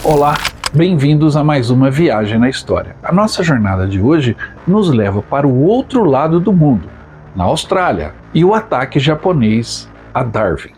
Olá, bem-vindos a mais uma viagem na história. A nossa jornada de hoje nos leva para o outro lado do mundo, na Austrália, e o ataque japonês a Darwin.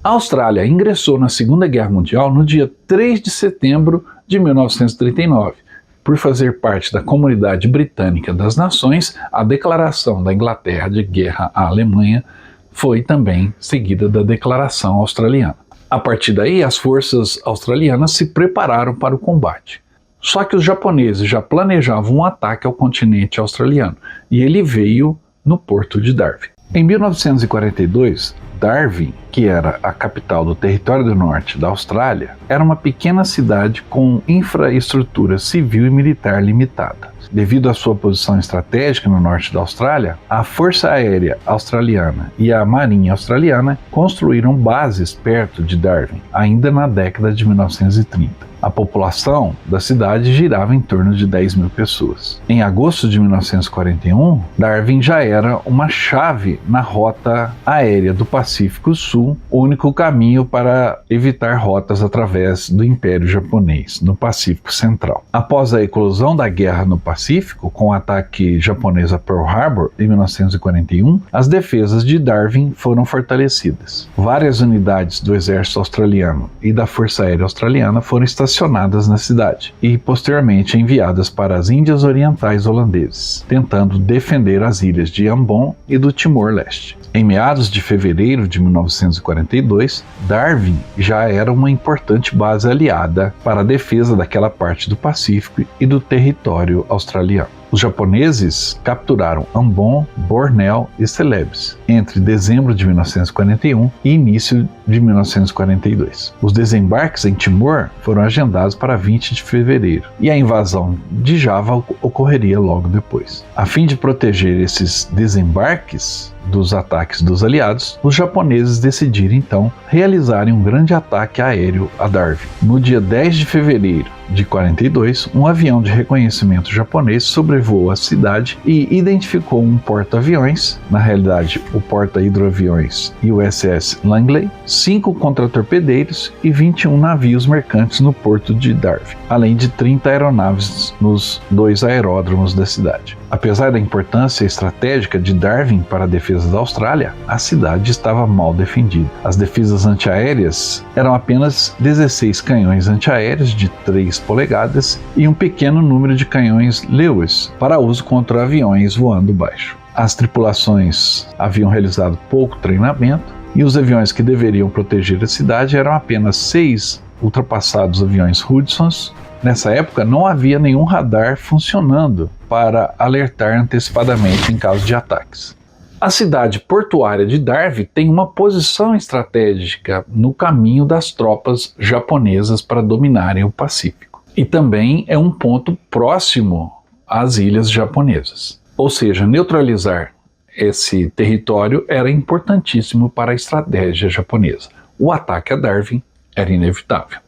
A Austrália ingressou na Segunda Guerra Mundial no dia 3 de setembro de 1939. Por fazer parte da Comunidade Britânica das Nações, a declaração da Inglaterra de guerra à Alemanha foi também seguida da declaração australiana. A partir daí, as forças australianas se prepararam para o combate. Só que os japoneses já planejavam um ataque ao continente australiano, e ele veio no porto de Darwin. Em 1942, Darwin, que era a capital do Território do Norte da Austrália, era uma pequena cidade com infraestrutura civil e militar limitada. Devido à sua posição estratégica no norte da Austrália, a Força Aérea Australiana e a Marinha Australiana construíram bases perto de Darwin, ainda na década de 1930. A população da cidade girava em torno de 10 mil pessoas. Em agosto de 1941, Darwin já era uma chave na rota aérea do Pacífico Sul, o único caminho para evitar rotas através do Império Japonês no Pacífico Central. Após a eclosão da guerra no Pacífico, com o ataque japonês a Pearl Harbor em 1941, as defesas de Darwin foram fortalecidas. Várias unidades do exército australiano e da Força Aérea Australiana foram estacionadas na cidade e posteriormente enviadas para as Índias Orientais holandeses, tentando defender as ilhas de Ambon e do Timor-Leste. Em meados de fevereiro de 1942, Darwin já era uma importante base aliada para a defesa daquela parte do Pacífico e do território australiano. Os japoneses capturaram Ambon, Bornéu e Celebes entre dezembro de 1941 e início de 1942. Os desembarques em Timor foram agendados para 20 de fevereiro e a invasão de Java ocorreria logo depois. A fim de proteger esses desembarques dos ataques dos aliados, os japoneses decidiram então realizarem um grande ataque aéreo a Darwin. No dia 10 de fevereiro de 42, um avião de reconhecimento japonês sobrevoou a cidade e identificou um porta-aviões, na realidade o porta-hidroaviões USS Langley, 5 contratorpedeiros e 21 navios mercantes no porto de Darwin, além de 30 aeronaves nos 2 aeródromos da cidade. Apesar da importância estratégica de Darwin para a defesa da Austrália, a cidade estava mal defendida. As defesas antiaéreas eram apenas 16 canhões antiaéreos de 3 polegadas e um pequeno número de canhões Lewis para uso contra aviões voando baixo. As tripulações haviam realizado pouco treinamento e os aviões que deveriam proteger a cidade eram apenas 6 ultrapassados aviões Hudsons. Nessa época não havia nenhum radar funcionando para alertar antecipadamente em caso de ataques. A cidade portuária de Darwin tem uma posição estratégica no caminho das tropas japonesas para dominarem o Pacífico. E também é um ponto próximo às ilhas japonesas. Ou seja, neutralizar esse território era importantíssimo para a estratégia japonesa. O ataque a Darwin era inevitável.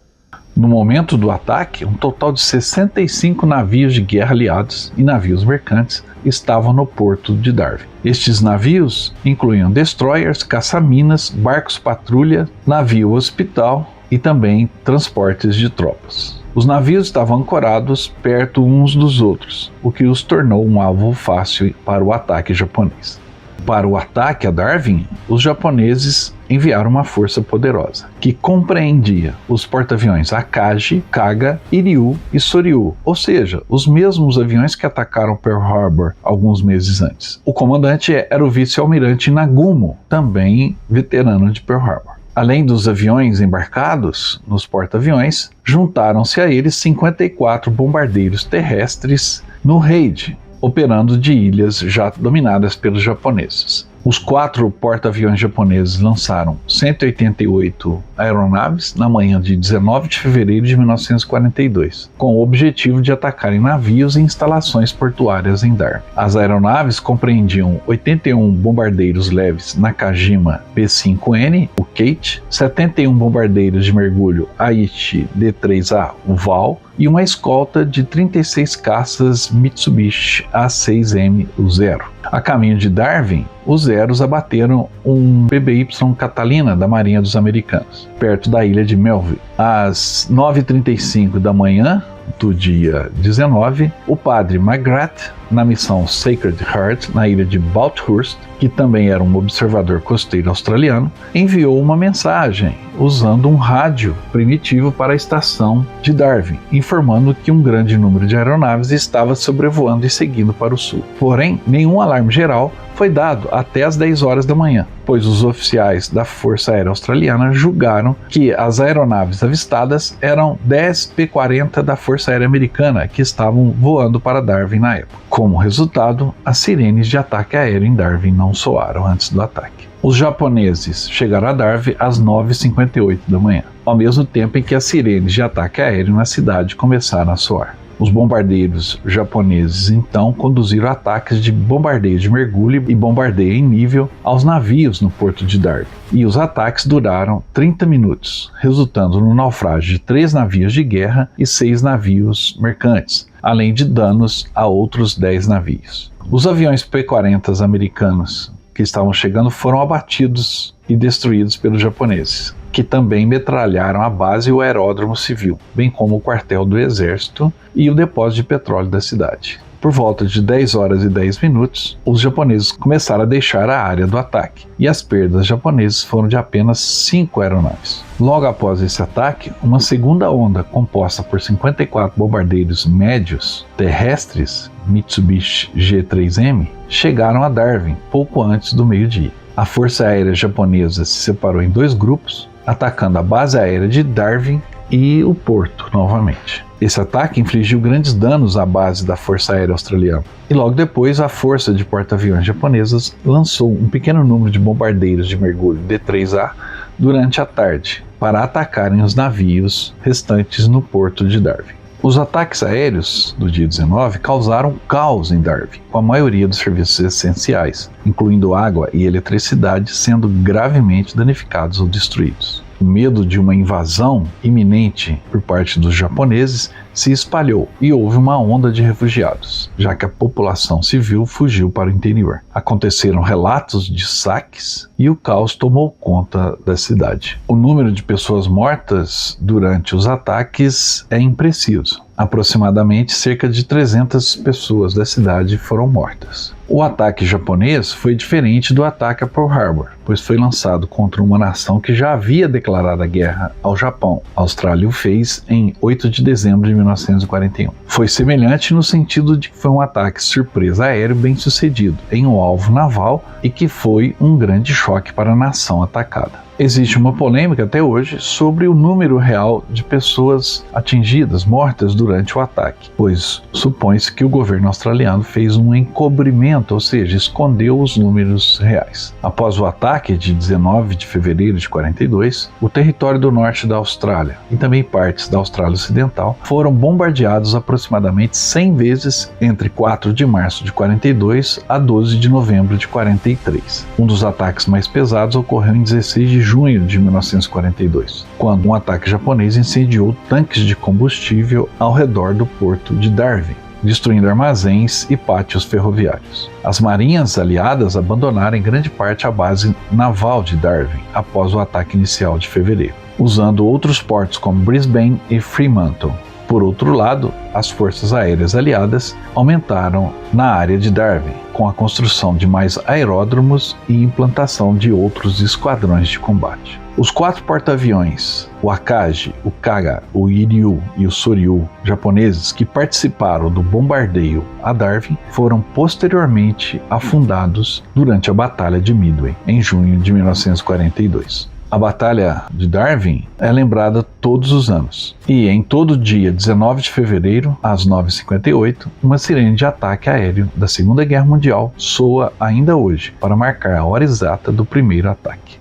No momento do ataque, um total de 65 navios de guerra aliados e navios mercantes estavam no porto de Darwin. Estes navios incluíam destroyers, caça-minas, barcos patrulha, navio hospital e também transportes de tropas. Os navios estavam ancorados perto uns dos outros, o que os tornou um alvo fácil para o ataque japonês. Para o ataque a Darwin, os japoneses enviaram uma força poderosa, que compreendia os porta-aviões Akagi, Kaga, Iryu e Soryu, ou seja, os mesmos aviões que atacaram Pearl Harbor alguns meses antes. O comandante era o vice-almirante Nagumo, também veterano de Pearl Harbor. Além dos aviões embarcados nos porta-aviões, juntaram-se a eles 54 bombardeiros terrestres no raid, operando de ilhas já dominadas pelos japoneses. Os 4 porta-aviões japoneses lançaram 188 aeronaves na manhã de 19 de fevereiro de 1942, com o objetivo de atacarem navios e instalações portuárias em Darwin. As aeronaves compreendiam 81 bombardeiros leves Nakajima P-5N, Kate, 71 bombardeiros de mergulho Aichi D-3A, o Val, e uma escolta de 36 caças Mitsubishi A6M-0. A caminho de Darwin, os Zeros abateram um PBY Catalina da Marinha dos Americanos, perto da ilha de Melville. Às 9h35 da manhã do dia 19, o padre McGrath, na missão Sacred Heart, na ilha de Bathurst, que também era um observador costeiro australiano, enviou uma mensagem usando um rádio primitivo para a estação de Darwin, informando que um grande número de aeronaves estava sobrevoando e seguindo para o sul. Porém, nenhum alarme geral foi dado até as 10 horas da manhã, pois os oficiais da Força Aérea Australiana julgaram que as aeronaves avistadas eram 10 P-40 da Força Aérea Americana que estavam voando para Darwin na época. Como resultado, as sirenes de ataque aéreo em Darwin não soaram antes do ataque. Os japoneses chegaram a Darwin às 9h58 da manhã, ao mesmo tempo em que as sirenes de ataque aéreo na cidade começaram a soar. Os bombardeiros japoneses então conduziram ataques de bombardeio de mergulho e bombardeio em nível aos navios no porto de Darwin. E os ataques duraram 30 minutos, resultando no naufrágio de 3 navios de guerra e 6 navios mercantes, além de danos a outros 10 navios. Os aviões P-40 americanos que estavam chegando foram abatidos e destruídos pelos japoneses, que também metralharam a base e o aeródromo civil, bem como o quartel do exército e o depósito de petróleo da cidade. Por volta de 10 horas e 10 minutos, os japoneses começaram a deixar a área do ataque, e as perdas japonesas foram de apenas 5 aeronaves. Logo após esse ataque, uma segunda onda composta por 54 bombardeiros médios terrestres Mitsubishi G3M chegaram a Darwin pouco antes do meio-dia. A Força Aérea Japonesa se separou em 2 grupos, atacando a base aérea de Darwin e o porto novamente. Esse ataque infligiu grandes danos à base da Força Aérea Australiana. E logo depois, a Força de Porta-Aviões Japonesas lançou um pequeno número de bombardeiros de mergulho D-3A durante a tarde para atacarem os navios restantes no porto de Darwin. Os ataques aéreos do dia 19 causaram caos em Darwin, com a maioria dos serviços essenciais, incluindo água e eletricidade, sendo gravemente danificados ou destruídos. O medo de uma invasão iminente por parte dos japoneses se espalhou e houve uma onda de refugiados, já que a população civil fugiu para o interior. Aconteceram relatos de saques e o caos tomou conta da cidade. O número de pessoas mortas durante os ataques é impreciso. Aproximadamente cerca de 300 pessoas da cidade foram mortas. O ataque japonês foi diferente do ataque a Pearl Harbor, pois foi lançado contra uma nação que já havia declarado a guerra ao Japão. A Austrália o fez em 8 de dezembro de 1941. Foi semelhante no sentido de que foi um ataque surpresa aéreo bem sucedido em um alvo naval e que foi um grande choque para a nação atacada. Existe uma polêmica até hoje sobre o número real de pessoas atingidas, mortas durante o ataque, pois supõe-se que o governo australiano fez um encobrimento, ou seja, escondeu os números reais. Após o ataque de 19 de fevereiro de 42, o território do norte da Austrália e também partes da Austrália Ocidental foram bombardeados aproximadamente 100 vezes entre 4 de março de 42 a 12 de novembro de 43. Um dos ataques mais pesados ocorreu em 16 de junho de 1942, quando um ataque japonês incendiou tanques de combustível ao redor do porto de Darwin, destruindo armazéns e pátios ferroviários. As marinhas aliadas abandonaram em grande parte a base naval de Darwin após o ataque inicial de fevereiro, usando outros portos como Brisbane e Fremantle. Por outro lado, as forças aéreas aliadas aumentaram na área de Darwin, com a construção de mais aeródromos e implantação de outros esquadrões de combate. Os 4 porta-aviões, o Akagi, o Kaga, o Iryu e o Soryu japoneses que participaram do bombardeio a Darwin foram posteriormente afundados durante a Batalha de Midway, em junho de 1942. A Batalha de Darwin é lembrada todos os anos, e em todo dia 19 de fevereiro, às 9h58, uma sirene de ataque aéreo da Segunda Guerra Mundial soa ainda hoje para marcar a hora exata do primeiro ataque.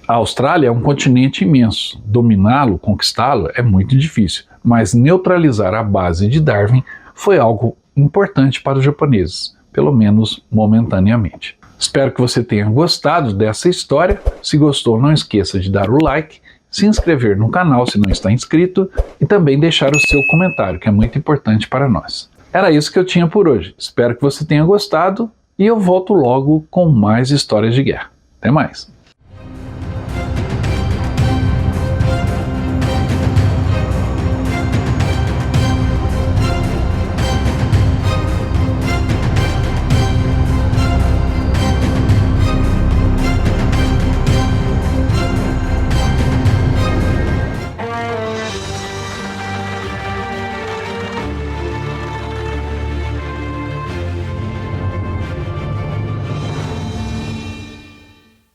A Austrália é um continente imenso, dominá-lo, conquistá-lo é muito difícil, mas neutralizar a base de Darwin foi algo importante para os japoneses, pelo menos momentaneamente. Espero que você tenha gostado dessa história. Se gostou, não esqueça de dar o like, se inscrever no canal se não está inscrito e também deixar o seu comentário, que é muito importante para nós. Era isso que eu tinha por hoje. Espero que você tenha gostado e eu volto logo com mais histórias de guerra. Até mais!